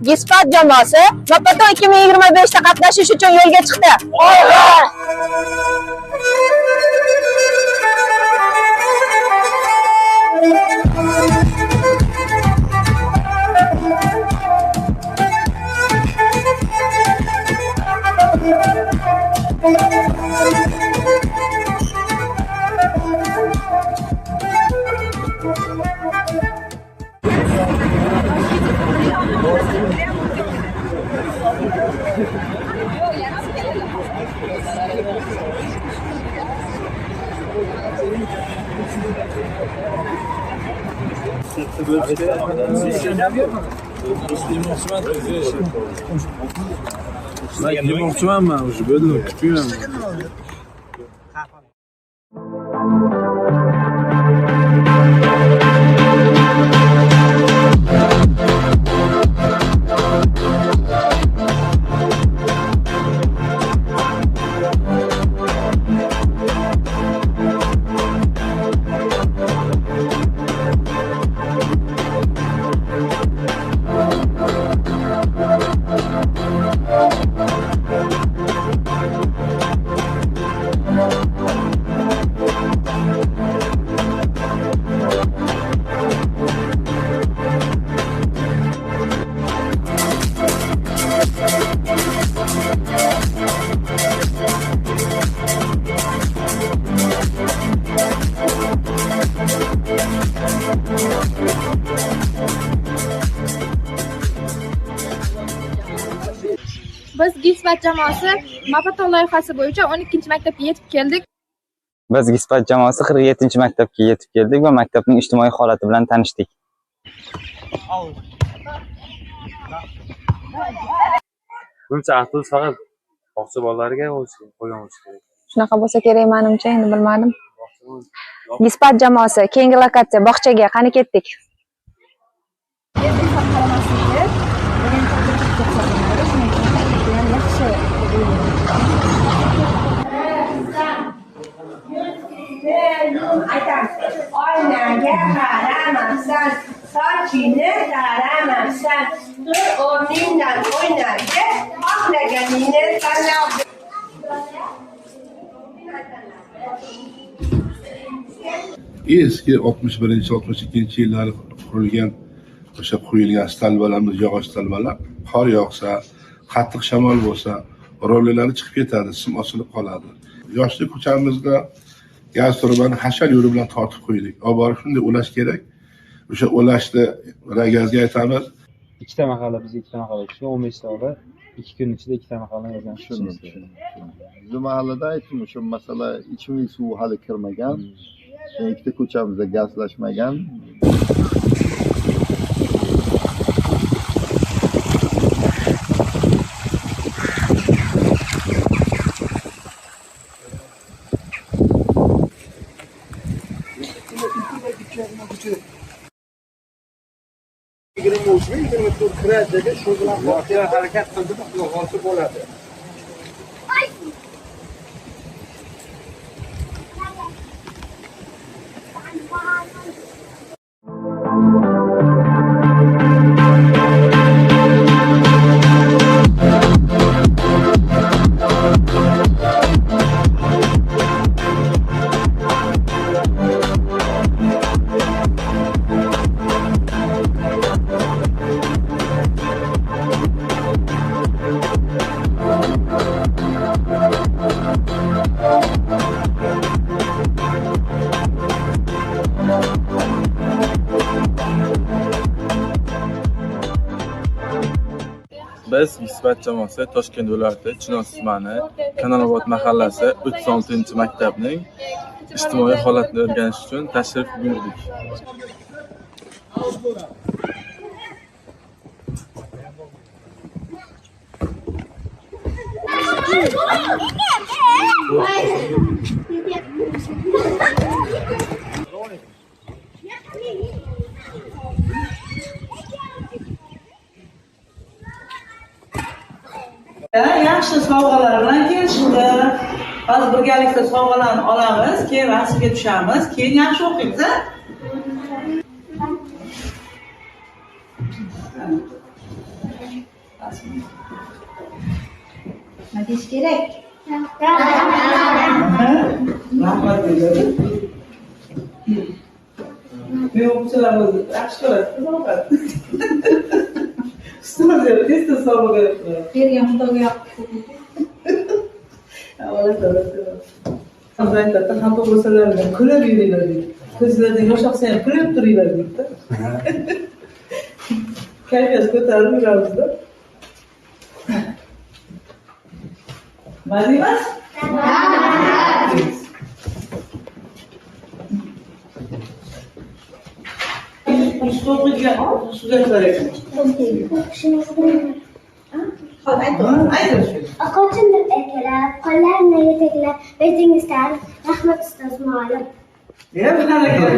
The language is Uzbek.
Gispat jamoasi Mapaton 2025 da qatnashish uchun yo'lga chiqdi. Ben уже böyle küçüğüm. Biz Gisbat jamoasi Mapaton loyihasi bo'yicha 12-maktabga yetib keldik. Biz Gisbat jamoasi 47-maktabga yetib keldik va maktabning ijtimoiy holati bilan tanishdik. Buncha avtobus faqat bog'cha bolalariga qo'ygan bo'lishi kerak. Shunaqa bo'lsa kerak menimcha, endi bilmadim. Gispat jamoasi keyingi lokatsiya bog'chaga qani ketdik. Oynaga qaramasdan, sochingni taramasdan, tur o'rningdan o'ynarga xohlaganingni tanlab. Eski 61-62 yillar qurilgan o'sha qo'yilgan stalbalarimiz, yog'och stalbalar qor yog'sa, qattiq shamol bo'lsa, rollari chiqib ketadi, sim osilib qoladi. Yoshlik ko'chamizda gaz turbani hashar yo'li bilan tortib qo'ydik. Olib borib shunday ulash kerak. O'sha ulashni ragazga aytamiz. Ikkita maqola, biz ikkita maqola o'qishga 15 ta 2 kun ichida ikkita maqola yozganmiz. Bizim mahallada aytdim, o'sha masala ichimlik suvi hali kirmagan. Ikkita ko'chamizda gazlashmagan. Shu bilan harakat qildimi, xulosa bo'ladi. Biz Gisbat jamoasi Toshkent viloyati Chinoz tumani Kanalobod mahallasi 36-maktabning ijtimoiy holatini o'rganish uchun tashrif buyurdik. Yaxshi sovg'alar bilan kelishdi. Hozir birgalikda sovg'alarni olamiz, keyin rasmga tushamiz, keyin yaxshi o'qiymiz. nima deyish kerak? Rahmat deydi. Men o'quvchilar o'zi yaxshi ko'radi, ovqat. Ustozlar tez-tez sovg'a beribdilar. Bergan xudoga yoqdi. Aytadi, xafa bo'lsalar ham kulib yuringlar deydi. Ko'zlardan yosh oqsa ham kulib turinglar deydi. Kayfiyat ko'tarib yuramizda. Mazza emas? O'qigan studentlar ekan. Qochindir akalar, qo'llarini yetaklab, o'zingizdan rahmat ustoz muallim. Ya, bir harakat.